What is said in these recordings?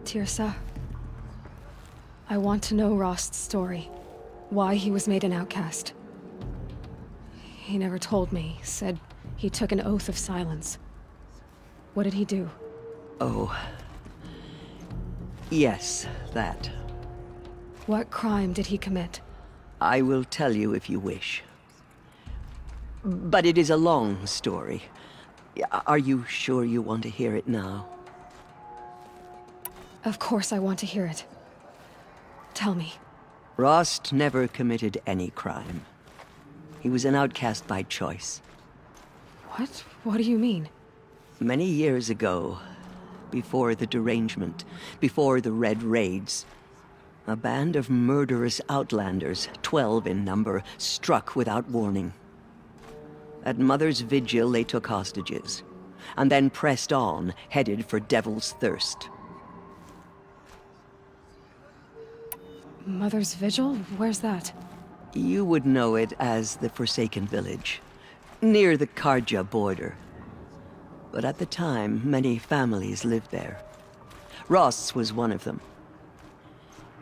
Tirsa, I want to know Rost's story. Why he was made an outcast. He never told me. Said he took an oath of silence. What did he do? Oh. Yes, that. What crime did he commit? I will tell you if you wish. But it is a long story. Are you sure you want to hear it now? Of course I want to hear it. Tell me. Rost never committed any crime. He was an outcast by choice. What? What do you mean? Many years ago, before the derangement, before the Red Raids, a band of murderous outlanders, 12 in number, struck without warning. At Mother's Vigil, they took hostages, and then pressed on, headed for Devil's Thirst. Mother's Vigil? Where's that? You would know it as the Forsaken Village, near the Karja border. But at the time, many families lived there. Rost's was one of them.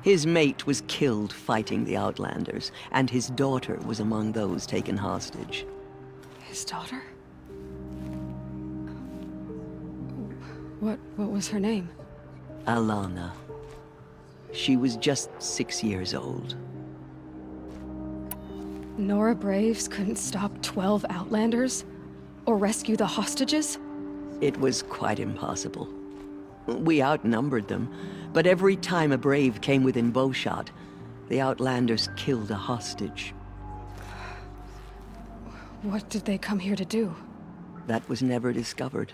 His mate was killed fighting the Outlanders, and his daughter was among those taken hostage. His daughter? What was her name? Alana. She was just 6 years old. Nora Braves couldn't stop 12 Outlanders? Or rescue the hostages? It was quite impossible. We outnumbered them, but every time a Brave came within bowshot, the Outlanders killed a hostage. What did they come here to do? That was never discovered.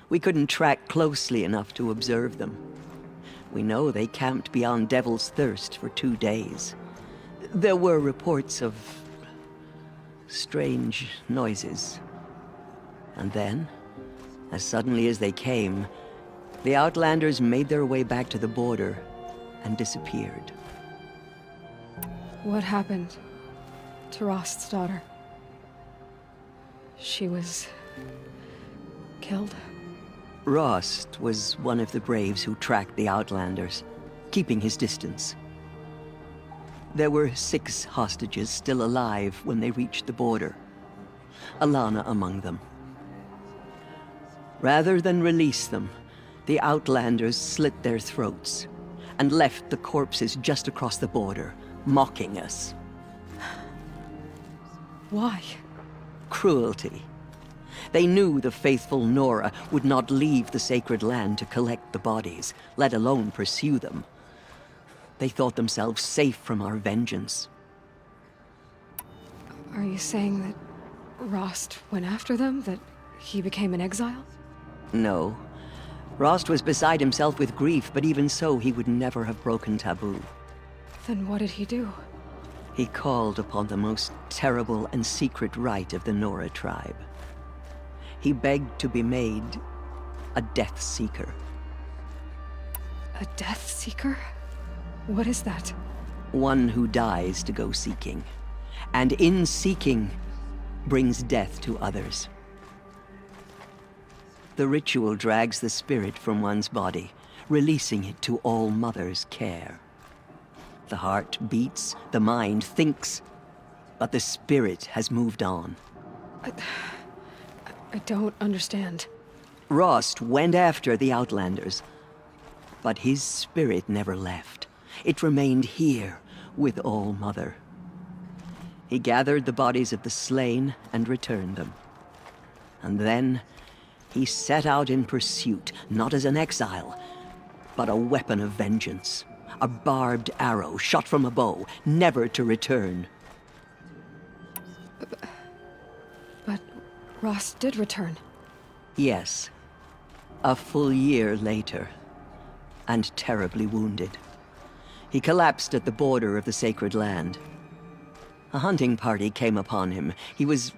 We couldn't track closely enough to observe them. We know they camped beyond Devil's Thirst for 2 days. There were reports of strange noises. And then, as suddenly as they came, the Outlanders made their way back to the border and disappeared. What happened to Rost's daughter? She was killed? Rost was one of the Braves who tracked the Outlanders, keeping his distance. There were 6 hostages still alive when they reached the border. Alana among them. Rather than release them, the Outlanders slit their throats and left the corpses just across the border, mocking us. Why? Cruelty. They knew the faithful Nora would not leave the sacred land to collect the bodies, let alone pursue them. They thought themselves safe from our vengeance. Are you saying that Rost went after them? That he became an exile? No. Rost was beside himself with grief, but even so, he would never have broken taboo. Then what did he do? He called upon the most terrible and secret rite of the Nora tribe. He begged to be made a Death Seeker. A Death Seeker? What is that? One who dies to go seeking, and in seeking, brings death to others. The ritual drags the spirit from one's body, releasing it to All Mother's care. The heart beats, the mind thinks, but the spirit has moved on. I don't understand. Rost went after the Outlanders, but his spirit never left. It remained here with All Mother. He gathered the bodies of the slain and returned them. And then he set out in pursuit, not as an exile, but a weapon of vengeance. A barbed arrow shot from a bow, never to return. But Rost did return. Yes. A full year later, and terribly wounded. He collapsed at the border of the sacred land. A hunting party came upon him. He was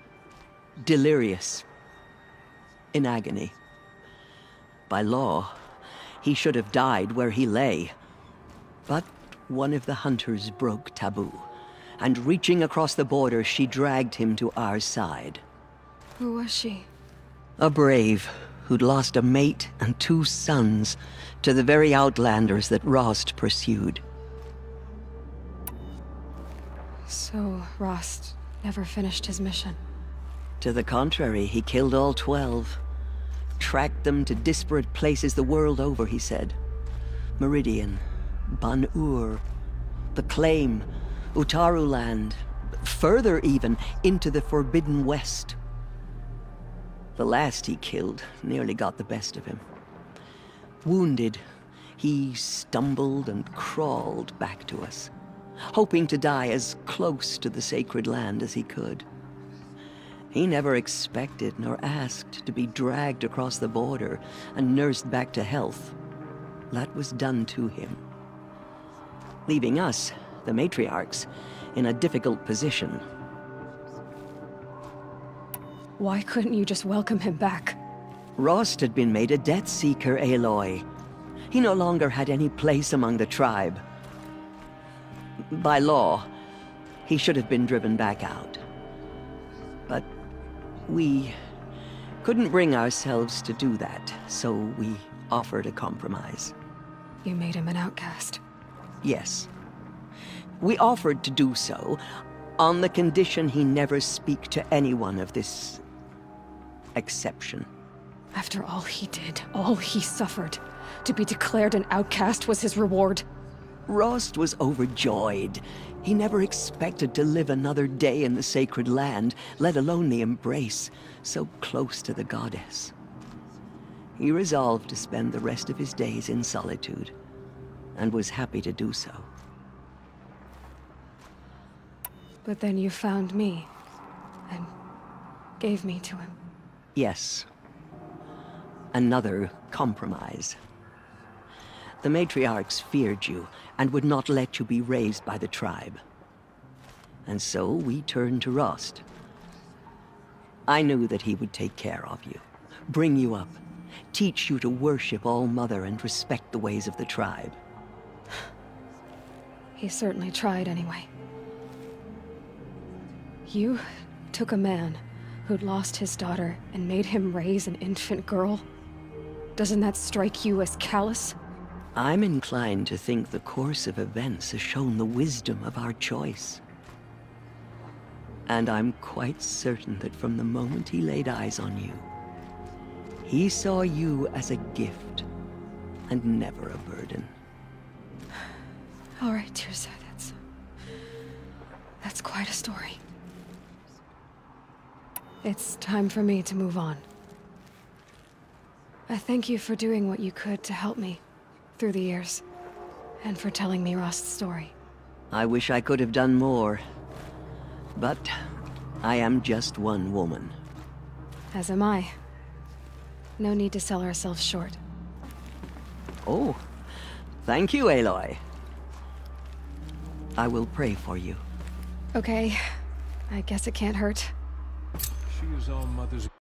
delirious, in agony. By law, he should have died where he lay. But one of the hunters broke taboo, and reaching across the border, she dragged him to our side. Who was she? A brave who'd lost a mate and 2 sons to the very outlanders that Rost pursued. So, Rost never finished his mission. To the contrary, he killed all 12. Tracked them to disparate places the world over, he said. Meridian, Ban-Ur, the Claim, Utaru Land, further even, into the Forbidden West. The last he killed nearly got the best of him. Wounded, he stumbled and crawled back to us, hoping to die as close to the sacred land as he could. He never expected nor asked to be dragged across the border and nursed back to health. That was done to him, leaving us, the matriarchs, in a difficult position. Why couldn't you just welcome him back? Rost had been made a death seeker, Aloy. He no longer had any place among the tribe. By law, he should have been driven back out. But we couldn't bring ourselves to do that, so we offered a compromise. You made him an outcast. Yes. We offered to do so on the condition he never speak to anyone of this exception. After all he did, all he suffered, to be declared an outcast was his reward. Rost was overjoyed. He never expected to live another day in the sacred land, let alone the embrace, so close to the goddess. He resolved to spend the rest of his days in solitude, and was happy to do so. But then you found me, and gave me to him. Yes. Another compromise. The matriarchs feared you, and would not let you be raised by the tribe. And so we turned to Rost. I knew that he would take care of you, bring you up, teach you to worship All-Mother and respect the ways of the tribe. He certainly tried anyway. You took a man who'd lost his daughter and made him raise an infant girl? Doesn't that strike you as callous? I'm inclined to think the course of events has shown the wisdom of our choice. And I'm quite certain that from the moment he laid eyes on you, he saw you as a gift, and never a burden. All right, Tirza, that's quite a story. It's time for me to move on. I thank you for doing what you could to help me through the years, and for telling me Rost's story. I wish I could have done more, but I am just one woman. As am I. No need to sell ourselves short. Oh, thank you, Aloy. I will pray for you. Okay, I guess it can't hurt. She is All-Mother's